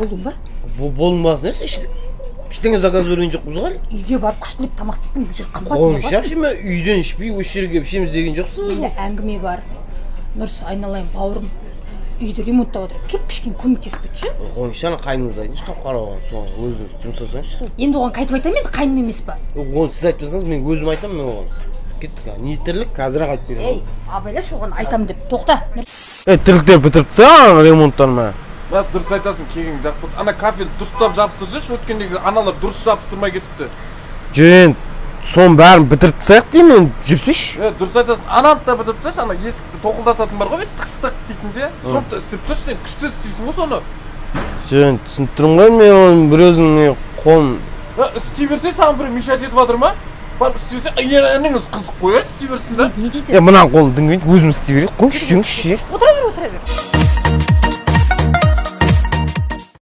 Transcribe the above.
болдың ба? Болмасын нәрсе. Ештеңе заказ берген жоқпыз ғой. Үйге барып күштілеп тамақ істеп біз жерге қымбат не бар? Мен үйден ішпей осы жерге келіп ішеміз деген жоқсыз. Енді әңгіме бар. Нұрс, айналайын бауырым. Үйді ремонттап отыр. Келіп кішкене көмектесіп кетші. Қойшы, ана қайныңызды айтыңызшы, қап қарауға, соған өзің жұмсасаңызшы. Енді оған қайтып айтамын, енді қайным емес па? Оны сіз айтпасаңыз, мен өзім айтамын, мен оған. Кеттік, министрлік қазір-ақ айтып беремін. Ей, абайлаш оған айтамын деп. Тоқта. Тірліктер бітіріпсі, ремонттан ма? Дұрыс айтасың, кегің жақсы болды. Ана кафель дұрыстап жабыстыршы, өткендегі аналар дұрыс жабыстырмай кетіпті. Жөн, соның бәрін бітіріп тастайық деймін, жүрсеш? Дұрыс айтасың, ананы да бітіріп тастайшы, ана есікті тоқылдататын бар ғой, тық-тық дейтінде. Соны істеп тұршы, сен күшті істейсің ғой соны. Жөн, түсініп тұрмын ғой, мен оның бір өзінің қолын... Істей берсе, саған бір мешать етіп жатыр ма? Барып істесе, әніңіз қызық қой, істей берсін да. Не дейді? Мынаған қолын діңгейін, өзім істей берейік, қойшы, жүріңізші. Отыра бер.